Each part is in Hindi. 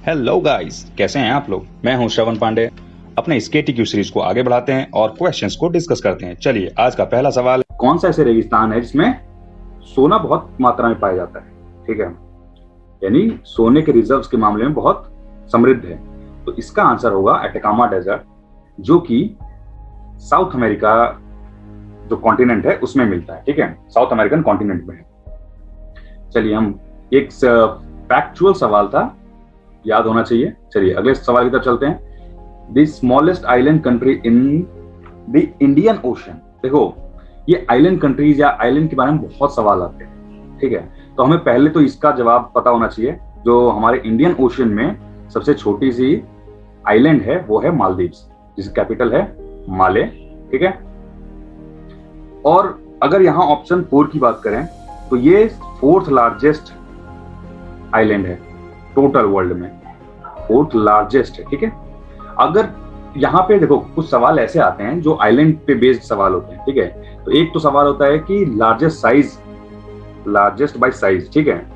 हेलो गाइस, कैसे हैं आप लोग। मैं हूं श्रवण पांडे। अपने इस KTQ सीरीज को आगे बढ़ाते हैं और क्वेश्चंस को डिस्कस करते हैं। चलिए, आज का पहला सवाल, कौन सा ऐसे रेगिस्तान है जिसमें सोना बहुत मात्रा में पाया जाता है। ठीक है, यानी सोने के रिजर्व्स के मामले में बहुत समृद्ध है। तो इसका आंसर होगा अटकामा डेजर्ट, जो कि साउथ अमेरिका जो कॉन्टिनेंट है उसमें मिलता है। ठीक है, साउथ अमेरिकन कॉन्टिनेंट में है। चलिए, हम एक फैक्चुअल सवाल था, याद होना चाहिए। चलिए अगले सवाल की तरफ चलते हैं। The smallest island country in the Indian ocean. देखो, ये आइलैंड कंट्रीज या आइलैंड के बारे में बहुत सवाल आते हैं। ठीक है, तो हमें पहले तो इसका जवाब पता होना चाहिए। जो हमारे इंडियन ओशन में सबसे छोटी सी आइलैंड है वो है मालदीव्स, जिसकी कैपिटल है माले। ठीक है, और अगर यहाँ ऑप्शन 4 की बात करें तो ये 4th लार्जेस्ट आइलैंड है टोटल वर्ल्ड में, 4th लार्जेस्ट है। ठीक है, अगर यहाँ पे देखो कुछ सवाल ऐसे आते हैं जो आइलैंड पे बेस्ड सवाल होते हैं। ठीक है, तो एक तो सवाल होता है कि लार्जेस्ट बाय साइज। ठीक है,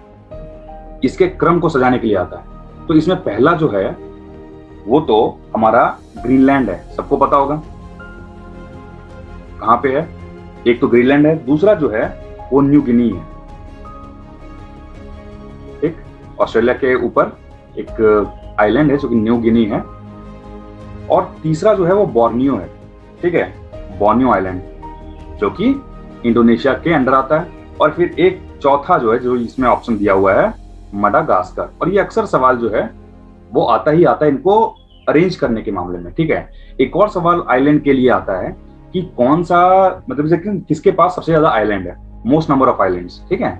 इसके क्रम को सजाने के लिए आता है। तो इसमें पहला जो है वो तो हमारा ग्रीनलैंड है, सबको पता होगा कहां पे है। एक तो ग्रीनलैंड है, दूसरा जो है वो न्यू गिनी है। ठीक, ऑस्ट्रेलिया के ऊपर एक आइलैंड है जो कि न्यू गिनी है, और तीसरा जो है वो बोर्नियो है। ठीक है, बोर्नियो आइलैंड जो कि इंडोनेशिया के अंडर आता है, और फिर एक चौथा जो है जो इसमें ऑप्शन दिया हुआ है मडागास्कर। और ये अक्सर सवाल जो है वो आता ही आता है इनको अरेंज करने के मामले में। ठीक है, एक और सवाल आइलैंड के लिए आता है कि कौन सा, मतलब किसके पास सबसे ज्यादा आइलैंड है, मोस्ट नंबर ऑफ आइलैंड्स। ठीक है,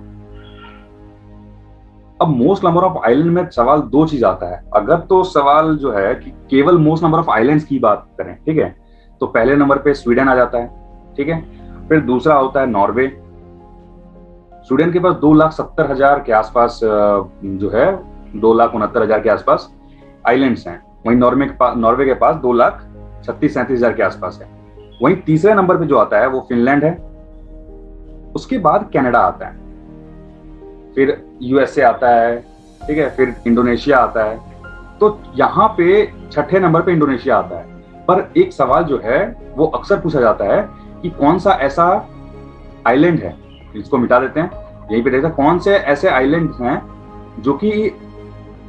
अब मोस्ट नंबर ऑफ आइलैंड में सवाल दो चीज आता है। अगर तो सवाल जो है कि केवल मोस्ट नंबर ऑफ आइलैंड्स की बात करें, ठीक है, तो पहले नंबर पे स्वीडन आ जाता है। ठीक है, फिर दूसरा होता है नॉर्वे। स्वीडन के पास 2,70,000 के आसपास जो है 2,69,000 के आसपास आइलैंड्स हैं। वहीं नॉर्वे के पास 2,36,37,000 के आसपास है। वहीं तीसरे नंबर पे जो आता है वो फिनलैंड है, उसके बाद कनाडा आता है, फिर USA आता है। ठीक है, फिर इंडोनेशिया आता है। तो यहाँ पे छठे नंबर पे इंडोनेशिया आता है। पर एक सवाल जो है वो अक्सर पूछा जाता है कि कौन सा ऐसा आइलैंड है, इसको मिटा देते हैं, यहीं पे देखते हैं कौन से ऐसे आइलैंड हैं जो कि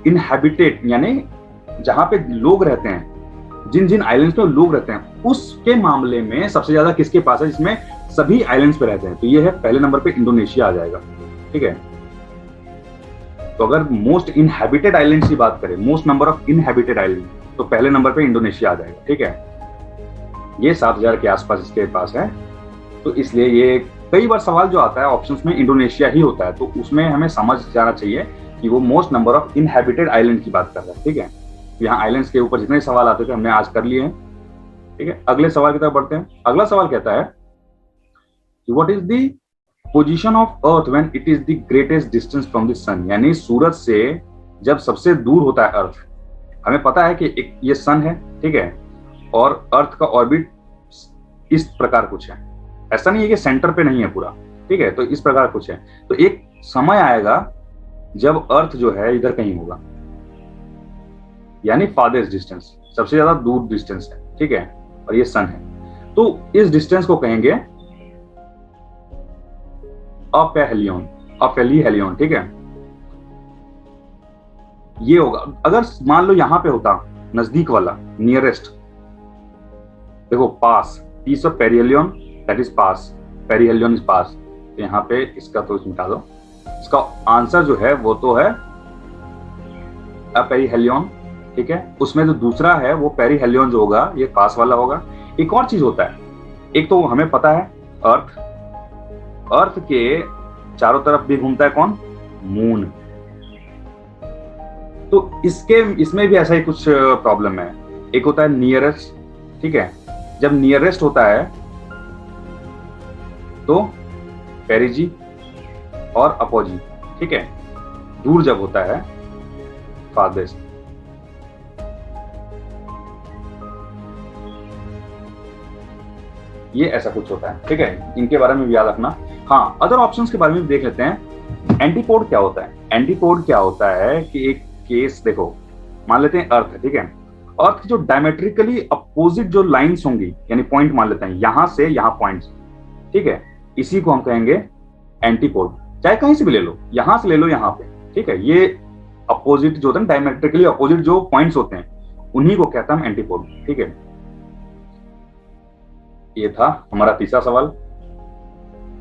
इनहैबिटेड, यानी जहां पे लोग रहते हैं, जिन जिन आइलैंड्स पे लोग रहते हैं उसके मामले में सबसे ज्यादा किसके पास है, जिसमें सभी आइलैंड्स पे रहते हैं। तो ये है पहले नंबर पे इंडोनेशिया आ जाएगा। ठीक है, तो अगर मोस्ट इनहैबिटेड आइलैंड की बात करें, most number of inhabited island, तो पहले नंबर पे इंडोनेशिया आ जाएगा। ठीक है, ये 7,000 के आसपास इसके पास है। तो इसलिए ये कई बार सवाल जो आता है ऑप्शंस में इंडोनेशिया ही होता है, तो उसमें हमें समझ जाना चाहिए कि वो most number of inhabited island की बात कर रहा है। ठीक है, यहाँ आइलैंड्स के ऊपर जितने सवाल आते थे हमने आज कर लिए हैं। ठीक है, अगले सवाल की तरफ बढ़ते हैं। अगला सवाल कहता है what is the position of earth when it is the greatest distance from the sun. यानी सूरज से जब सबसे दूर होता है अर्थ। हमें पता है कि एक ये सन है, ठीक है, और अर्थ का ऑर्बिट इस प्रकार कुछ है, ऐसा नहीं है कि सेंटर पे नहीं है पूरा। ठीक है, तो इस प्रकार कुछ है। तो एक समय आएगा जब अर्थ जो है इधर कहीं होगा, यानी फारदेस्ट डिस्टेंस, सबसे ज्यादा दूर डिस्टेंस है। ठीक है, और ये सन है। तो इस डिस्टेंस को कहेंगे अपेलिहेलियन। ठीक है, ये होगा। अगर मान लो यहां पे होता नजदीक वाला, नियरेस्ट, देखो पास, piece of perihelion, that is पास, पेरिहेलियन इज पास। तो यहाँ पे इसका तो मिटा दो। इसका आंसर जो है वो तो है अपेरिहेलियन। ठीक है, उसमें जो दूसरा है वो पेरिहेलियन जो होगा ये पास वाला होगा। एक और चीज होता है, एक तो हमें पता है अर्थ के चारों तरफ भी घूमता है कौन, मून। तो इसमें भी ऐसा ही कुछ प्रॉब्लम है। एक होता है नियरेस्ट। ठीक है, जब नियरेस्ट होता है तो पेरिजी और अपोजी। ठीक है, दूर जब होता है फारदेस्ट। ये ऐसा कुछ होता है। ठीक है, इनके बारे में भी याद रखना। हाँ, अदर ऑप्शंस के बारे में देख लेते हैं। एंटीपोड क्या होता है? एंटीपोड क्या होता है कि एक केस देखो, मान लेते हैं अर्थ है, ठीक है। अर्थ की जो डायमेट्रिकली अपोजिट जो लाइंस होंगी, यानी पॉइंट मान लेते हैं, यहां से यहां पॉइंट्स, ठीक है, इसी को हम कहेंगे एंटीपोड। चाहे कहीं से भी ले लो, यहां से ले लो यहां पे, ठीक है, ये अपोजिट जो होते हैं, डायमेट्रिकली अपोजिट जो पॉइंट्स होते हैं, उन्हीं को कहता है हम एंटीपोड, ठीक है। ये था हमारा तीसरा सवाल।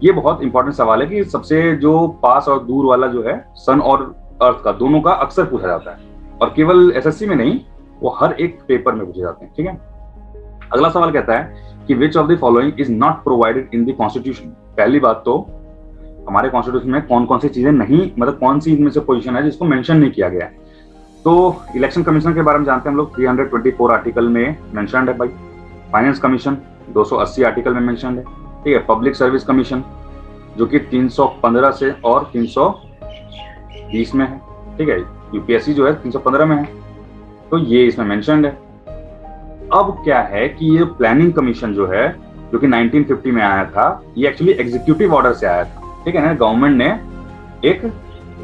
ये बहुत इंपॉर्टेंट सवाल है कि सबसे जो पास और दूर वाला जो है सन और अर्थ का, दोनों का अक्सर पूछा जाता है, और केवल एसएससी में नहीं, वो हर एक पेपर में पूछे जाते हैं, ठीक है। अगला सवाल कहता है कि which of the following is not provided in the constitution. पहली बात तो हमारे कॉन्स्टिट्यूशन में कौन कौन सी चीजें नहीं, मतलब कौन सी इनमें से पोजीशन है जिसको मेंशन नहीं किया गया है। तो इलेक्शन कमीशन के बारे में जानते हैं हम लोग, 324 आर्टिकल में मेंशन्ड है भाई। फाइनेंस कमीशन 280 आर्टिकल में मेंशन्ड है, ठीक है। पब्लिक सर्विस कमीशन जो कि 315 से और 320 में है, ठीक है। यूपीएससी जो है 315 में है, तो ये इसमें मेंशन्ड है। अब क्या है कि ये प्लानिंग कमीशन जो है, जो कि 1950 में आया था, ये एक्चुअली एग्जीक्यूटिव ऑर्डर से आया था, ठीक है ना। गवर्नमेंट ने एक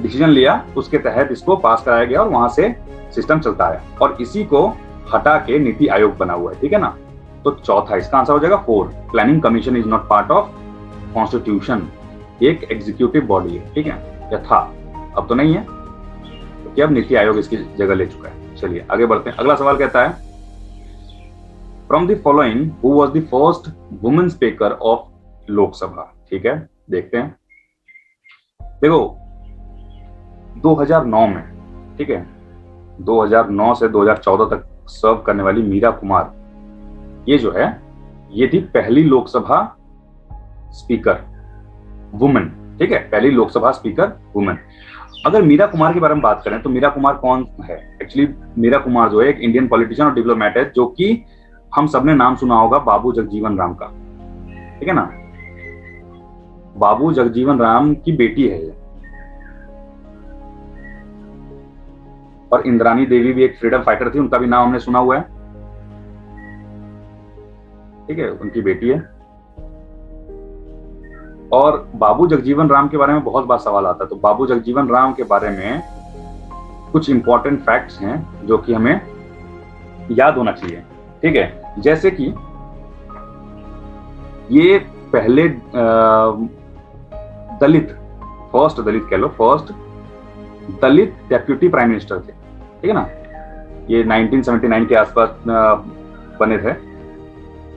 डिसीजन लिया, उसके तहत इसको पास कराया गया और वहां से सिस्टम चलता है, और इसी को हटा के नीति आयोग बना हुआ है, ठीक है ना। तो चौथा इसका आंसर हो जाएगा 4, planning commission is not part of constitution, एक एग्जीक्यूटिव बॉडी है, ठीक है, या था, अब तो नहीं है, क्योंकि अब नीति आयोग इसकी जगह ले चुका है। चलिए आगे बढ़ते हैं। अगला सवाल कहता है from the following who was the first women speaker of Lok Sabha, ठीक है, देखते हैं। देखो 2009 में, ठीक है, 2009 से 2014 तक सर्व करने वाली मीरा कुमार, ये जो है, ये थी पहली लोकसभा स्पीकर वुमेन, ठीक है, पहली लोकसभा स्पीकर वुमेन। अगर मीरा कुमार के बारे में बात करें तो मीरा कुमार कौन है? एक्चुअली मीरा कुमार जो है एक इंडियन पॉलिटिशियन और डिप्लोमेट है, जो कि हम सबने नाम सुना होगा बाबू जगजीवन राम का, ठीक है ना। बाबू जगजीवन राम की बेटी है ये, और इंद्रानी देवी भी एक फ्रीडम फाइटर थी, उनका भी नाम हमने सुना हुआ है, ठीक है, उनकी बेटी है। और बाबू जगजीवन राम के बारे में बहुत बार सवाल आता है, तो बाबू जगजीवन राम के बारे में कुछ इंपॉर्टेंट फैक्ट्स हैं जो कि हमें याद होना चाहिए, ठीक है। जैसे कि ये पहले दलित, फर्स्ट दलित कह लो, फर्स्ट दलित डेप्यूटी प्राइम मिनिस्टर थे, ठीक है ना। ये 1979 के आसपास बने थे,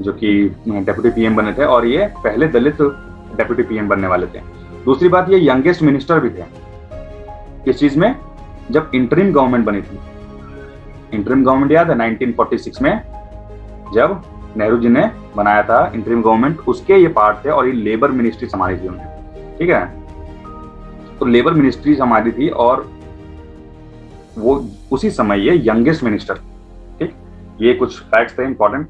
जो कि डेप्यूटी पीएम बने थे, और ये पहले दलित डेप्यूटी पीएम बनने वाले थे। दूसरी बात, ये यंगेस्ट मिनिस्टर भी थे किस चीज में, जब इंटरिम गवर्नमेंट बनी थी। इंटरिम गवर्नमेंट याद है 1946 में जब नेहरू जी ने बनाया था इंटरिम गवर्नमेंट, उसके ये पार्ट थे, और ये लेबर मिनिस्ट्री संभाली थी उन्होंने, ठीक है। तो लेबर मिनिस्ट्री संभाली थी, और वो उसी समय ये यंगेस्ट मिनिस्टर, ठीक। ये कुछ फैक्ट्स थे इंपॉर्टेंट।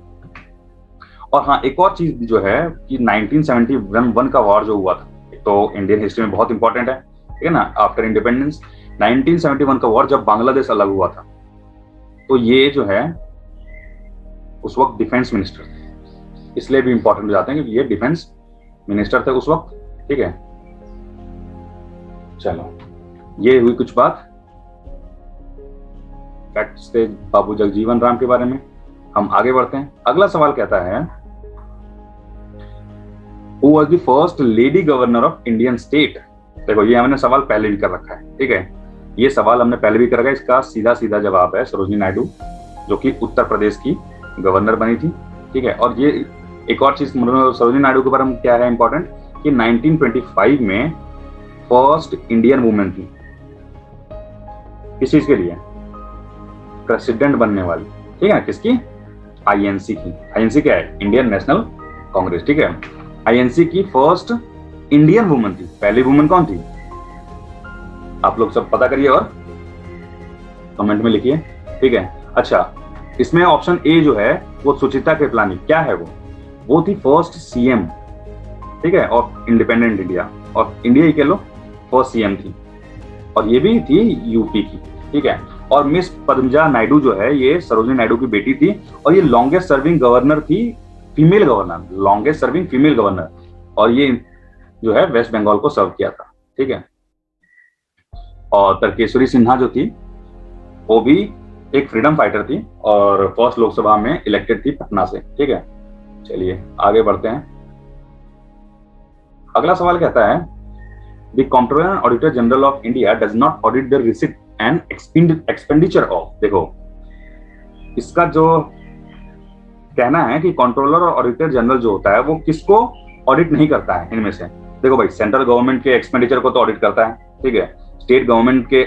और हाँ, एक और चीज जो है कि 1971 का वॉर जो हुआ था, तो इंडियन हिस्ट्री में बहुत इंपॉर्टेंट है, ठीक है ना। आफ्टर इंडिपेंडेंस 1971 का वॉर, जब बांग्लादेश अलग हुआ था, तो ये जो है उस वक्त डिफेंस मिनिस्टर थे, इसलिए भी इंपॉर्टेंट हो जाते हैं क्योंकि ये डिफेंस मिनिस्टर थे उस वक्त, ठीक है। चलो, ये हुई कुछ बात फैक्ट्स थे बाबू जगजीवन राम के बारे में। हम आगे बढ़ते हैं। अगला सवाल कहता है Who was the first lady governor of Indian state? देखो ये हमने सवाल पहले भी कर रखा है, ठीक है, ये सवाल हमने पहले भी कर रखा है। इसका सीधा सीधा जवाब है सरोजिनी नायडू, जो कि उत्तर प्रदेश की गवर्नर बनी थी, ठीक है। और ये एक और चीज सरोजिनी नायडू के बारे में क्या है इंपॉर्टेंट, कि 1925 में फर्स्ट इंडियन वुमेन थी, किस चीज के लिए, प्रेसिडेंट बनने वाली, ठीक है, किसकी, आईएनसी की। आईएनसी क्या है, इंडियन नेशनल कांग्रेस, ठीक है। आईएनसी की फर्स्ट इंडियन वुमन थी। पहली वुमन कौन थी, आप लोग सब पता करिए और कमेंट में लिखिए, ठीक है। अच्छा, इसमें ऑप्शन ए जो है वो सुचित्रा कृपलानी, क्या है वो थी फर्स्ट सीएम, ठीक है, और इंडिपेंडेंट इंडिया, और इंडिया ही कह लो, फर्स्ट सीएम थी, और ये भी थी यूपी की, ठीक है। और मिस पद्मजा नायडू जो है, ये सरोजिनी नायडू की बेटी थी, और ये लॉन्गेस्ट सर्विंग गवर्नर थी, female governor, longest serving female governor, और ये जो है वेस्ट बंगाल को सर्व किया था, ठीक है। और तर्केश्वरी सिन्हा जो थी वो भी एक फ्रीडम फाइटर थी और फर्स्ट लोकसभा में इलेक्टेड थी पटना से, ठीक है। चलिए आगे बढ़ते हैं। अगला सवाल कहता है the controller and auditor general of India does not audit the receipt and expenditure of. देखो इसका जो कहना है कि कंट्रोलर और ऑडिटर जनरल जो होता है वो किसको ऑडिट नहीं करता है इनमें से। देखो भाई, सेंट्रल गवर्नमेंट के एक्सपेंडिचर को तो ऑडिट करता है, ठीक है। स्टेट गवर्नमेंट के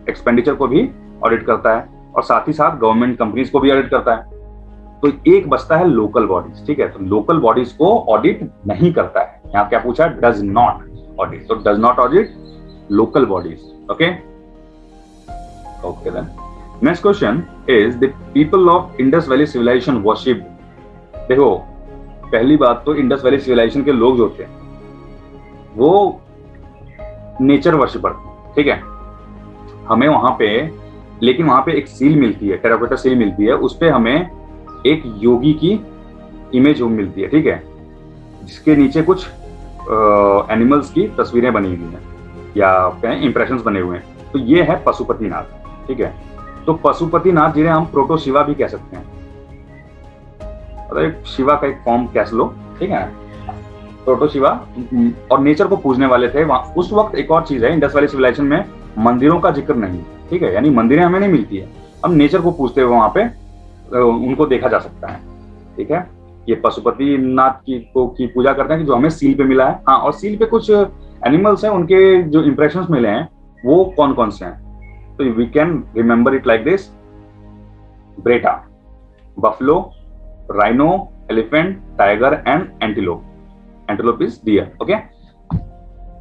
एक्सपेंडिचर को भी ऑडिट करता है और साथ ही साथ गवर्नमेंट कंपनीज को भी ऑडिट करता है। तो एक बचता है लोकल बॉडीज, ठीक है। तो लोकल बॉडीज को ऑडिट नहीं करता है। यहाँ क्या पूछा है, डज नॉट ऑडिट, तो does not audit local bodies. Okay okay then next question is the people of Indus valley civilization worship. देखो पहली बात तो इंडस वैली सिविलाइजेशन के लोग जो थे वो नेचर वर्शिपर थे, ठीक है। हमें वहां पे, लेकिन वहां पे एक सील मिलती है, टेराकोटा सील मिलती है, उस पे हमें एक योगी की इमेज मिलती है, ठीक है, जिसके नीचे कुछ एनिमल्स की तस्वीरें बनी हुई हैं या कहें इंप्रेशंस बने हुए हैं। तो ये है पशुपतिनाथ, ठीक है। तो पशुपतिनाथ जिन्हें हम प्रोटो शिवा भी कह सकते हैं, मतलब शिवा का एक फॉर्म कह लो, ठीक है, प्रोटो शिवा। और नेचर को पूजने वाले थे वहां उस वक्त। एक और चीज है, इंडस वैली सिविलाइजेशन में मंदिरों का जिक्र नहीं, ठीक है, यानी मंदिरें हमें नहीं मिलती है, हम नेचर को पूजते हुए वहां पे उनको देखा जा सकता है, ठीक है। ये पशुपतिनाथ की पूजा करते हैं कि जो हमें सील पे मिला है। हाँ, और सील पे कुछ एनिमल्स हैं, उनके जो इंप्रेशंस मिले हैं वो कौन कौन से हैं, तो we can remember it like this: ब्रेटा, buffalo, rhino, elephant, tiger and antelope. Antelope is deer, okay.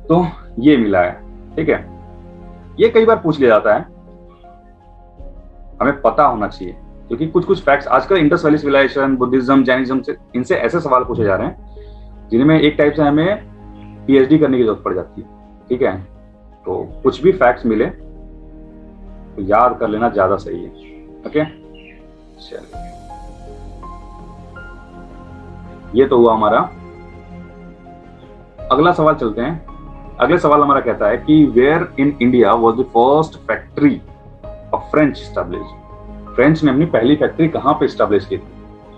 तो ये मिला है, ठीक है। ये कई बार पूछ लिया जाता है, हमें पता होना चाहिए, क्योंकि कुछ कुछ फैक्ट्स आजकल Indus valley civilization, Buddhism, Jainism से इनसे ऐसे सवाल पूछे जा रहे हैं जिनमें एक टाइप से हमें पीएचडी करने की जरूरत पड़ जाती है, ठीक है। तो कुछ भी फैक्ट्स मिले तो याद कर लेना ज्यादा सही है, ओके। चलिए, ये तो हुआ हमारा। अगला सवाल चलते हैं। अगले सवाल हमारा कहता है कि where in India was the first factory of French established. French ने अपनी पहली फैक्ट्री कहां पे एस्टैब्लिश की थी,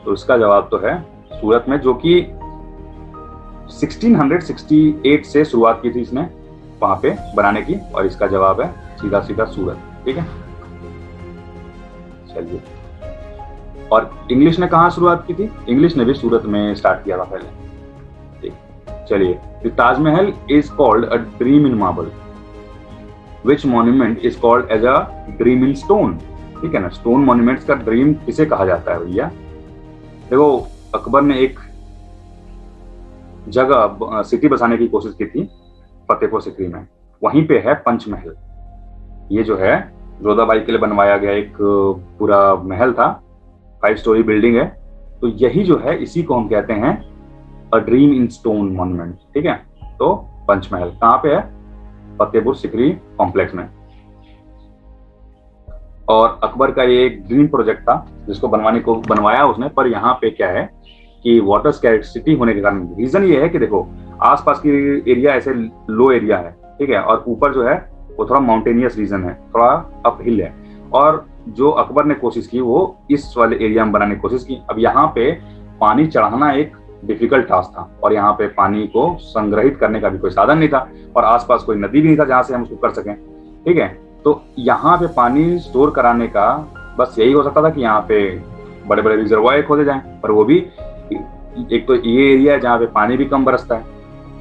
तो इसका जवाब तो है सूरत में, जो कि 1668 से शुरुआत की थी इसने वहां पे बनाने की, और इसका जवाब है सीधा सीधा सूरत, ठीक है। चलिए, और इंग्लिश ने कहां शुरुआत की थी, इंग्लिश ने भी सूरत में स्टार्ट किया था पहले, ठीक। चलिए, Taj Mahal is called a dream in marble, which monument is called as a dream in stone, ठीक है ना। स्टोन मॉन्यूमेंट्स का ड्रीम किसे कहा जाता है भैया। देखो, अकबर ने एक जगह सिटी बसाने की कोशिश की थी फतेहपुर सिकरी में, वहीं पे है पंचमहल। ये जो है जोधाबाई के लिए बनवाया गया एक पूरा महल था, 5 स्टोरी बिल्डिंग है। तो यही जो है, इसी को हम कहते हैं a dream in stone monument, ठीक है। तो पंचमहल कहाँ पे है, फतेहपुर सिकरी कॉम्प्लेक्स में। और अकबर का ये एक ड्रीम प्रोजेक्ट था जिसको बनवाया उसने, पर यहाँ पे क्या है कि वाटर स्कैर्सिटी होने के कारण, रीजन ये है कि देखो आसपास की एरिया ऐसे लो एरिया है, ठीक है, और ऊपर जो है वो थोड़ा माउंटेनियस रीजन है, थोड़ा अप हिल है। और जो अकबर ने कोशिश की वो इस वाले एरिया में बनाने की कोशिश की। अब यहाँ पे पानी चढ़ाना एक डिफिकल्ट टास्क था, और यहाँ पे पानी को संग्रहित करने का भी कोई साधन नहीं था, और आसपास कोई नदी भी नहीं था जहाँ से हम उसको कर सकें, ठीक है। तो यहाँ पे पानी स्टोर कराने का बस यही हो सकता था कि यहाँ पे बड़े बड़े रिजर्वायर खोदे जाएं, पर वो भी एक तो ये एरिया है जहाँ पे पानी भी कम बरसता है,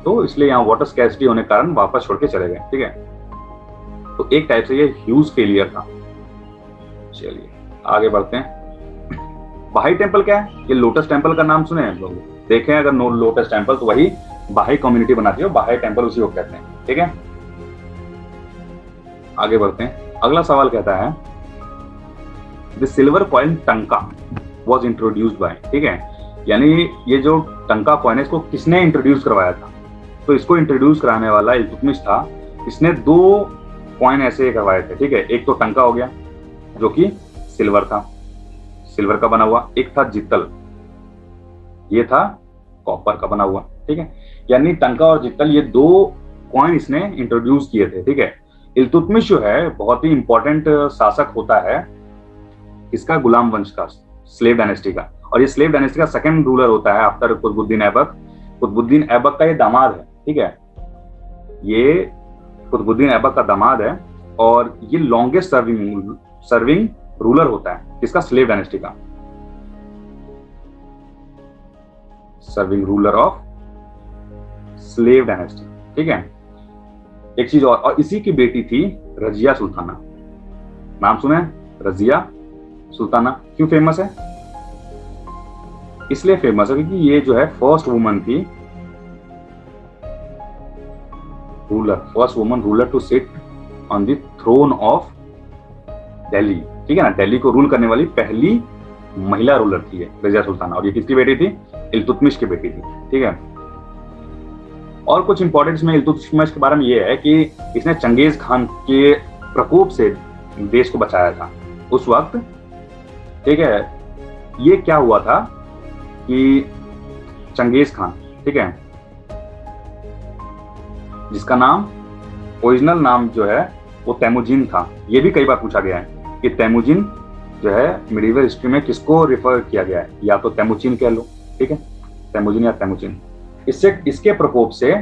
तो इसलिए यहाँ वाटर स्कैर्सिटी होने के कारण वापस छोड़ के चले गए, ठीक है। तो एक टाइप से ये ह्यूज फेलियर था। चलिए आगे बढ़ते हैं। बाहाई टेम्पल क्या है, ये लोटस टेम्पल का नाम सुने हैं लोग, देखें अगर नो लोटस टेम्पल तो वही बाहाई कम्युनिटी बनाती है, बाहाई टेम्पल उसी को कहते हैं, ठीक है। आगे बढ़ते हैं। अगला सवाल कहता है द सिल्वर कॉइन टंका वॉज इंट्रोड्यूस्ड बाय, ठीक है, यानी ये जो टंका कॉइन है इसको किसने इंट्रोड्यूस करवाया था, तो इसको इंट्रोड्यूस कराने वाला इल्तुतमिश था। इसने 2 कॉइन ऐसे करवाए थे, ठीक है। एक तो टंका हो गया जो कि सिल्वर था, सिल्वर का बना हुआ, एक था जित्तल, ये था कॉपर का बना हुआ, ठीक है, यानी टंका और जित्तल ये दो कॉइन इसने इंट्रोड्यूस किए थे। ठीक है, इल्तुतमिश जो है बहुत ही इंपॉर्टेंट शासक होता है इसका, गुलाम वंश का, स्लेव डायनेस्टी का, और ये स्लेव डायनेस्टी का सेकंड रूलर होता है आफ्टर कुतुबुद्दीन ऐबक। कुतुबुद्दीन ऐबक का ये दामाद है। ठीक है, ये कुतुबुद्दीन ऐबक का दामाद है और ये लॉन्गेस्ट सर्विंग रूलर होता है इसका, स्लेव डायनेस्टी का, serving ruler of slave dynasty. ठीक है, एक चीज और इसी की बेटी थी रजिया सुल्ताना। नाम सुना है रजिया सुल्ताना? क्यों फेमस है? इसलिए फेमस है क्योंकि ये जो है फर्स्ट वुमन थी ruler, first woman ruler to sit on the throne of Delhi. ठीक है ना, दिल्ली को रूल करने वाली पहली महिला रूलर थी ये रजिया सुल्ताना, और ये किसकी बेटी थी? इल्तुतमिश की बेटी थी। ठीक है, और कुछ इंपॉर्टेंस में इल्तुतमिश के बारे में ये है कि इसने चंगेज खान के प्रकोप से देश को बचाया था उस वक्त। ठीक है, ये क्या हुआ था कि चंगेज खान, ठीक है, जिसका नाम, ओरिजिनल नाम जो है वो तैमुजिन था। ये भी कई बार पूछा गया है कि तैमुजिन जो है मिडिवल हिस्ट्री में किसको रिफर किया गया है, या तो तैमुचिन कह लो। ठीक है, तैमुजिन या तैमुचिन। इससे, इसके प्रकोप से,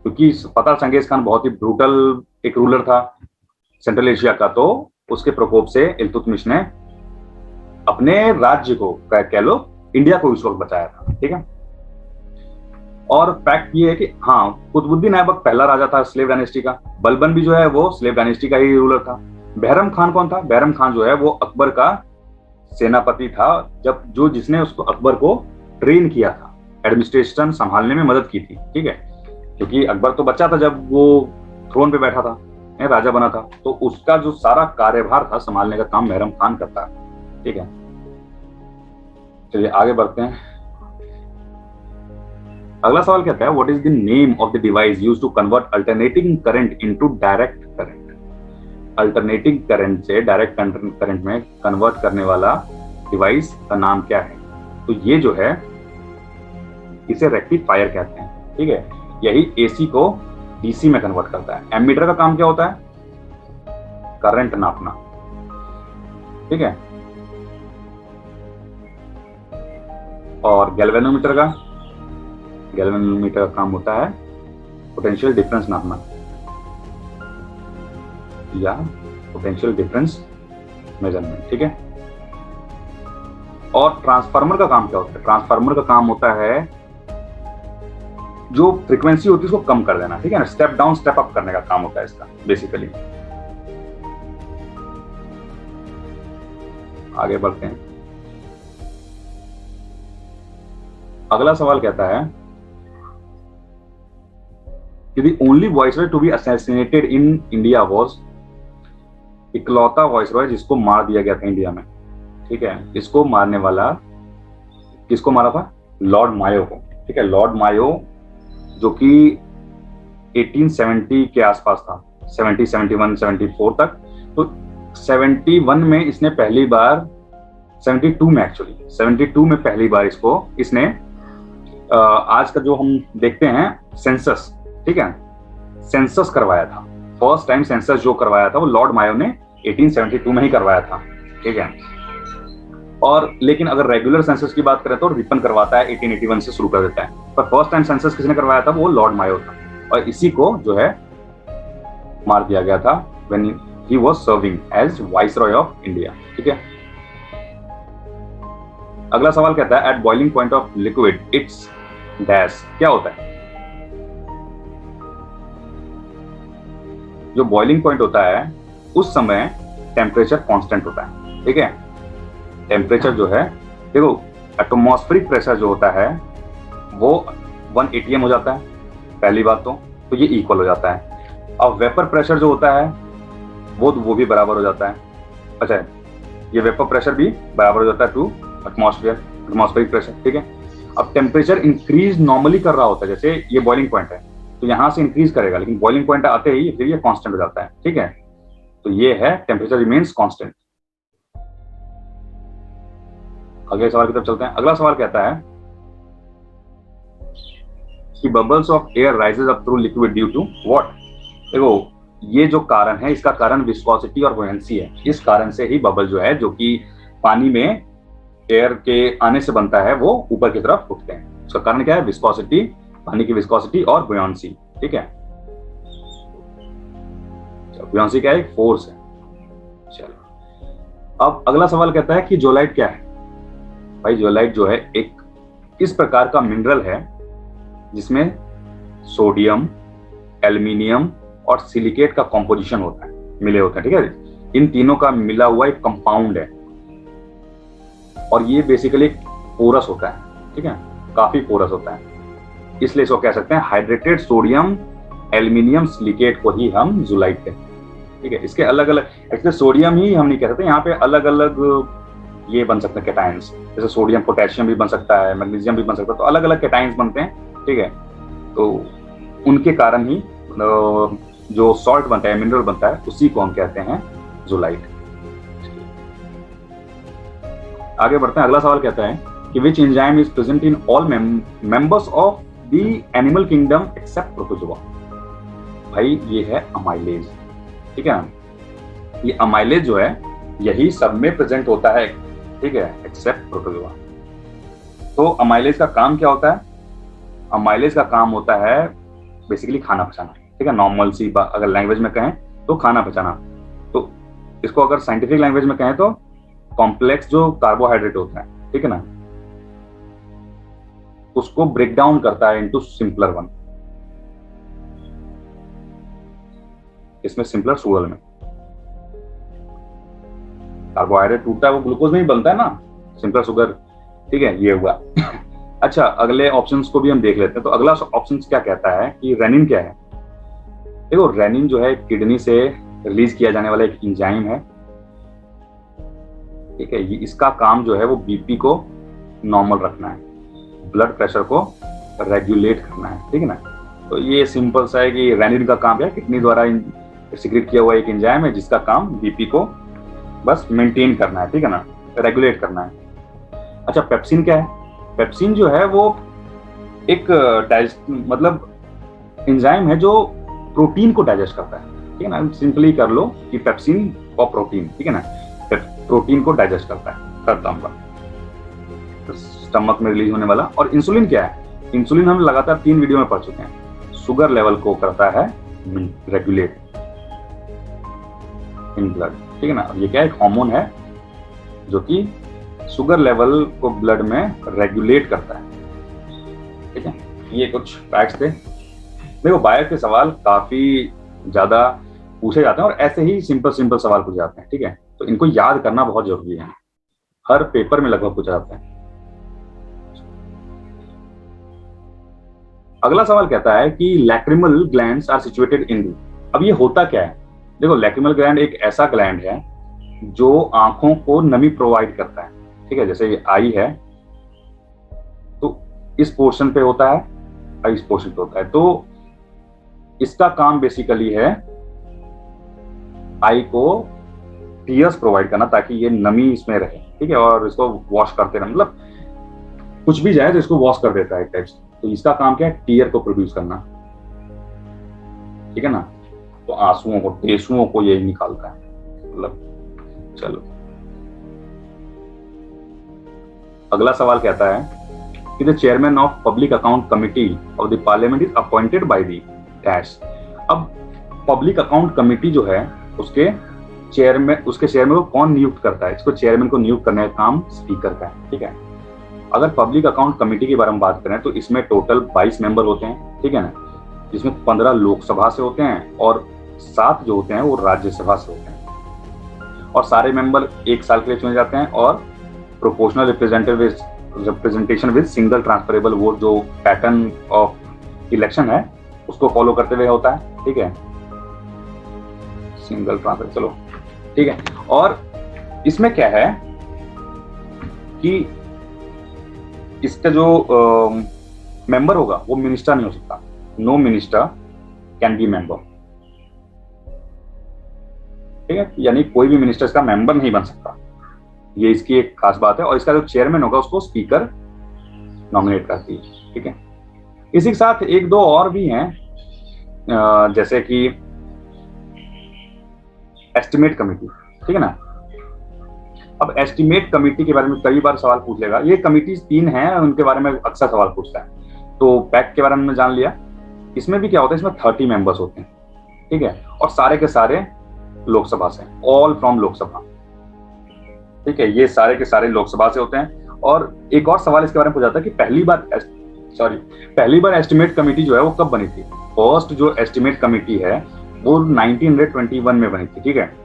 क्योंकि पता चंगेज खान बहुत ही ब्रूटल एक रूलर था सेंट्रल एशिया का, तो उसके प्रकोप से इल्तुतमिश ने अपने राज्य को, कह लो इंडिया को उस वक्त बचाया था। ठीक है, और फैक्ट ये है कि हाँ, कुतुबुद्दीन ऐबक पहला राजा था स्लेव डायनेस्टी का। बलबन भी जो है वो स्लेव डायनेस्टी का ही रूलर था। बहरम खान कौन था? बहरम खान जो है वो अकबर का सेनापति था, जब जो जिसने उसको, अकबर को ट्रेन किया था, एडमिनिस्ट्रेशन संभालने में मदद की थी। ठीक है, क्योंकि अकबर तो बच्चा था जब वो थ्रोन पे बैठा था, राजा बना था, तो उसका जो सारा कार्यभार था संभालने का काम बहरम खान करता है। ठीक है, चलिए आगे बढ़ते हैं। अगला सवाल कहता है, what is the name of the device used to convert alternating current into direct current? Alternating current से डायरेक्ट करंट में कन्वर्ट करने वाला डिवाइस का नाम क्या है? तो ये जो है इसे रेक्टिफायर कहते हैं। ठीक है, यही एसी को डीसी में कन्वर्ट करता है। एमीटर का काम क्या होता है? करंट नापना। ठीक है, और गैल्वेनोमीटर का का काम होता है पोटेंशियल डिफरेंस नापना, या पोटेंशियल डिफरेंस मेजरमेंट। ठीक है, और ट्रांसफार्मर का काम क्या होता है? ट्रांसफार्मर का काम होता है जो फ्रीक्वेंसी होती है उसको कम कर देना। ठीक है ना, स्टेप डाउन स्टेप अप करने का काम होता है इसका बेसिकली। आगे बढ़ते हैं। अगला सवाल कहता है कि the only viceroy to be assassinated in India was, इकलौता वाइसरॉय जिसको मार दिया गया था इंडिया में। ठीक है, इसको मारने वाला, किसको मारा था? लॉर्ड मायो को। ठीक है, लॉर्ड मायो जो कि 1870 के आसपास था, 70, 71, 74 तक। तो 71 में इसने पहली बार, 72 में एक्चुअली, 72 में पहली बार इसने आज का जो हम देखते हैं सेंसस, ठीक है, सेंसस करवाया था। फर्स्ट टाइम सेंसस जो करवाया था वो लॉर्ड मायो ने 1872 में ही करवाया था। ठीक है, और लेकिन अगर रेगुलर सेंसस की बात करें तो रिपन करवाता है, 1881 से शुरू कर देता है। पर फर्स्ट टाइम सेंसस किसने करवाया था? वो लॉर्ड मायो था, और इसी को जो है मार दिया गया था when he was serving as viceroy of India. ठीक है, अगला सवाल कहता है, at boiling point of liquid its dash, क्या होता है? जो बॉइलिंग पॉइंट होता है उस समय टेम्परेचर कांस्टेंट होता है। ठीक है, टेम्परेचर जो है, देखो एटमॉस्फेरिक प्रेशर जो होता है वो 1 atm हो जाता है पहली बात, तो ये इक्वल हो जाता है। अब वेपर प्रेशर जो होता है वो भी बराबर हो जाता है। अच्छा, ये वेपर प्रेशर भी बराबर हो जाता है टू एटमॉस्फेरिक प्रेशर। ठीक है, अब टेम्परेचर इंक्रीज नॉर्मली कर रहा होता है, जैसे ये बॉइलिंग पॉइंट है तो यहां से इंक्रीज करेगा, लेकिन बॉइलिंग पॉइंट आते ही फिर ये कांस्टेंट हो जाता है। ठीक है, तो ये है टेम्परेचर रिमेन्स कांस्टेंट। अगले सवाल की तरफ चलते हैं। अगला सवाल कहता है, कि bubbles of air rises up through liquid due to what. देखो ये जो कारण है, इसका कारण विस्कोसिटी और बुयंसी है। इस कारण से ही बबल जो है, जो कि पानी में एयर के आने से बनता है, वो ऊपर की तरफ उठते हैं। उसका कारण क्या है? विस्कोसिटी, पानी की विस्कोसिटी और बुयंसी। ठीक है, बुयंसी क्या है? एक फोर्स है। चलो अब अगला सवाल कहता है कि जोलाइट क्या है। भाई जोलाइट जो है एक इस प्रकार का मिनरल है जिसमें सोडियम, एल्युमिनियम और सिलिकेट का कॉम्पोजिशन होता है, मिले होते हैं। ठीक है, इन तीनों का मिला हुआ एक कंपाउंड है और ये बेसिकली पोरस होता है। ठीक है, काफी पोरस होता है, इसलिए इसको कह सकते हैं हाइड्रेटेड सोडियम एल्युमिनियम सिलिकेट को ही हम जोलाइट कहते हैं। ठीक है, इसके अलग अलग, एक्चुअली सोडियम ही हम नहीं कह सकते, यहाँ पे अलग अलग ये बन सकते हैं कैटायंस, जैसे सोडियम पोटेशियम भी बन सकता है, मैग्नीशियम भी बन सकता है, तो अलग अलग कैटायंस बनते हैं। ठीक है, तो उनके कारण ही जो सॉल्ट बनता है, मिनरल बनता है, उसी को हम कहते हैं जोलाइट। आगे बढ़ते हैं। अगला सवाल कहता है कि which enzyme is present in all members of the animal kingdom except protozoa. भाई ये है अमाइलेज। ठीक है ना, ये अमाइलेज जो है यही सब में प्रेजेंट होता है। ठीक है, एक्सेप्ट प्रोटोजोआ। तो अमाइलेज का काम क्या होता है? अमाइलेज का काम होता है बेसिकली खाना पचाना। ठीक है, नॉर्मल सी अगर लैंग्वेज में कहें तो खाना पचाना। तो इसको अगर साइंटिफिक लैंग्वेज में कहें तो कॉम्प्लेक्स जो कार्बोहाइड्रेट होता है, ठीक है ना, उसको ब्रेक डाउन करता है इनटू सिंपलर वन। इसमें सिंपलर शुगर में कार्बोहाइड्रेट टूटता है, वो ग्लूकोज में ही बनता है ना, सिंपलर शुगर। ठीक है, ये हुआ। अच्छा, अगले ऑप्शंस को भी हम देख लेते हैं। तो अगला ऑप्शन क्या कहता है कि रेनिन क्या है। देखो रेनिन जो है किडनी से रिलीज किया जाने वाला एक एंजाइम है। ठीक है, इसका काम जो है वो बीपी को नॉर्मल रखना है, ब्लड प्रेशर को रेगुलेट करना है। ठीक है ना, तो ये सिंपल सा है कि रेनिन का काम क्या है? किडनी द्वारा सिक्रेट किया हुआ एक एंजाइम है जिसका काम बीपी को बस मेंटेन करना है। ठीक है ना, रेगुलेट करना है। अच्छा, पेप्सिन क्या है? पेप्सिन जो है वो एक मतलब एंजाइम है जो प्रोटीन को डाइजेस्ट करता है। ठीक है ना, सिंपली कर लो कि पेप्सिन और प्रोटीन। ठीक है ना, प्रोटीन को डाइजेस्ट करता है, स्टमक में रिलीज होने वाला। और इंसुलिन क्या है? इंसुलिन हम लगातार 3 वीडियो में पढ़ चुके हैं। शुगर लेवल को करता है रेगुलेट इन ब्लड। ठीक है ना, ये क्या एक हार्मोन है जो कि शुगर लेवल को ब्लड में रेगुलेट करता है। ठीक है, ये कुछ फैक्ट्स थे। देखो बायो के सवाल काफी ज्यादा पूछे जाते हैं और ऐसे ही सिंपल सिंपल सवाल पूछे जाते हैं। ठीक है, तो इनको याद करना बहुत जरूरी है, हर पेपर में लगभग पूछा जाता है। अगला सवाल कहता है कि lacrimal glands are situated in the. अब ये होता क्या है? देखो लैक्रिमल ग्लैंड एक ऐसा ग्लैंड है जो आंखों को नमी प्रोवाइड करता है। ठीक है, जैसे ये आई है तो इस पोर्शन पे होता है, आई इस पोर्शन पे होता है। तो इसका काम बेसिकली है आई को टीयर्स प्रोवाइड करना ताकि ये नमी इसमें रहे। ठीक है, और इसको वॉश करते रहे, मतलब कुछ भी जाए तो इसको वॉश कर देता है एक टाइप से। तो इसका काम क्या है? टीयर को प्रोड्यूस करना। ठीक है ना, तो आंसुओं को, टेसुओं को ये निकालता है, मतलब। चलो अगला सवाल कहता है कि the chairman of public account committee of the parliament is appointed by the dash. अब पब्लिक अकाउंट कमिटी जो है उसके चेयरमैन को कौन नियुक्त करता है? इसको चेयरमैन को नियुक्त करने का काम स्पीकर का है। ठीक है, अगर पब्लिक अकाउंट कमेटी के बारे में बात करें तो इसमें टोटल 22 मेंबर होते हैं। ठीक है ना, जिसमें 15 लोकसभा से होते हैं और 7 जो होते हैं वो राज्यसभा से होते हैं। और सारे मेंबर 1 साल के लिए चुने जाते हैं और proportional representation with single transferable vote, जो पैटर्न ऑफ इलेक्शन है उसको फॉलो करते हुए होता है। ठीक है, सिंगल ट्रांसफर, चलो ठीक है। और इसमें क्या है कि इसका जो मेंबर होगा वो मिनिस्टर नहीं हो सकता। No minister can be member. ठीक है, यानी कोई भी मिनिस्टर इसका मेंबर नहीं बन सकता, ये इसकी एक खास बात है। और इसका जो चेयरमैन होगा उसको स्पीकर नॉमिनेट करती है। ठीक है, इसी के साथ एक दो और भी हैं, जैसे कि एस्टिमेट कमेटी, ठीक है ना। अब एस्टिमेट कमेटी के बारे में कई बार सवाल पूछ लेगा। ये कमेटी 3 हैं, उनके बारे में अक्सर सवाल पूछता है। तो पैक्ट के बारे में जान लिया। इसमें भी क्या होता है, इसमें 30 मेंबर्स होते हैं, ठीक है, और सारे के सारे लोकसभा से, ऑल फ्रॉम लोकसभा, ठीक है, ये सारे के सारे लोकसभा से होते हैं। और एक और सवाल इसके बारे में पूछा जाता है कि पहली बार एस्टिमेट कमेटी जो है वो कब बनी थी। फर्स्ट जो एस्टिमेट कमेटी है वो 1921 में बनी थी, ठीक है।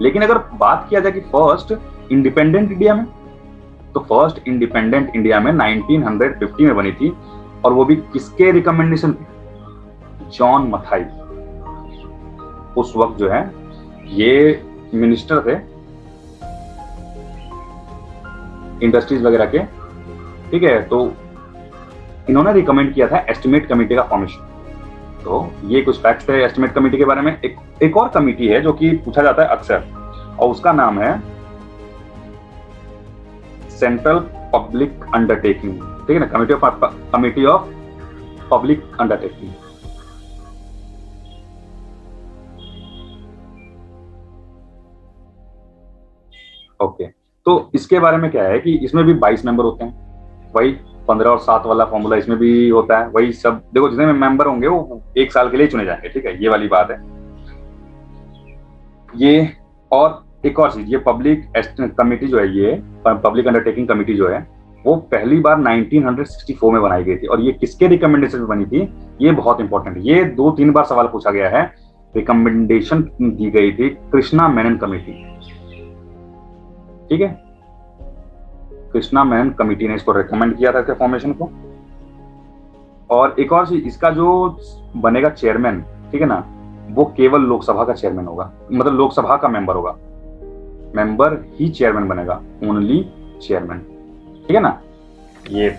लेकिन अगर बात किया जाए कि फर्स्ट इंडिपेंडेंट इंडिया में, तो फर्स्ट इंडिपेंडेंट इंडिया में 1950 में बनी थी, और वो भी किसके रिकमेंडेशन पे, जॉन मथाई। उस वक्त जो है ये मिनिस्टर थे इंडस्ट्रीज वगैरह के, ठीक है। तो इन्होंने रिकमेंड किया था एस्टिमेट कमेटी का फॉर्मेशन। तो ये कुछ फैक्ट्स थे एस्टिमेट कमेटी के बारे में। एक और कमेटी है जो कि पूछा जाता है अक्सर, और उसका नाम है सेंट्रल पब्लिक अंडरटेकिंग, ठीक है ना, committee of public undertaking. Okay, तो इसके बारे में क्या है कि इसमें भी 22 मेंबर होते हैं, वही 15 और 7 वाला फॉर्मूला इसमें भी होता है। वही सब देखो, जितने मेंबर होंगे वो 1 साल के लिए चुने जाएंगे, ठीक है, ये वाली बात है ये। और एक और चीज, ये पब्लिक कमेटी जो है, ये पब्लिक अंडरटेकिंग कमेटी जो है वो पहली बार 1964 में बनाई गई थी, और ये किसके रिकमेंडेशन पे बनी थी, ये बहुत इंपॉर्टेंट है। ये 2-3 बार सवाल पूछा गया है। रिकमेंडेशन दी गई थी कृष्णा मेनन कमेटी, ठीक है, कृष्णा मेनन कमेटी ने इसको रिकमेंड किया था फॉर्मेशन को। और एक और चीज, इसका जो बनेगा चेयरमैन, ठीक है ना, वो केवल लोकसभा का चेयरमैन होगा, मतलब लोकसभा का मेंबर होगा, मेंबर ही चेयरमैन बनेगा, ओनली चेयरमैन, ठीक है ना। ये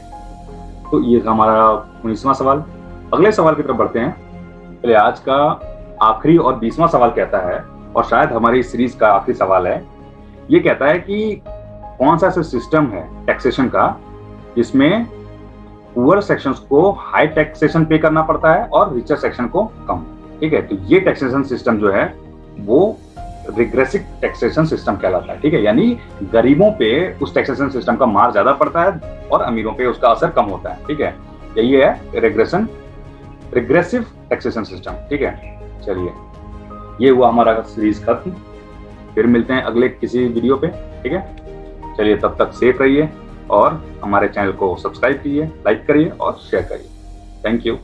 तो ये था हमारा 19वां सवाल। अगले सवाल की तरफ बढ़ते हैं। पहले आज का आखिरी और 20वां सवाल कहता है, और शायद हमारी सीरीज का आखिरी सवाल है, ये कहता है कि कौन सा ऐसा सिस्टम है टैक्सेशन का जिसमें पुअर सेक्शंस को हाई टैक्सेशन पे करना पड़ता है और रिचर सेक्शन को कम, ठीक है। तो ये टैक्सेशन सिस्टम जो है वो रिग्रेसिव टैक्सेशन सिस्टम कहलाता है, ठीक है, यानी गरीबों पे उस टैक्सेशन सिस्टम का मार ज्यादा पड़ता है और अमीरों पे उसका असर कम होता है, ठीक है। यही है रिग्रेसिव टैक्सेशन सिस्टम, ठीक है। चलिए, ये हुआ हमारा सीरीज खत्म। फिर मिलते हैं अगले किसी वीडियो पे, ठीक है। चलिए, तब तक सेफ रहिए और हमारे चैनल को सब्सक्राइब कीजिए, लाइक करिए और शेयर करिए। Thank you.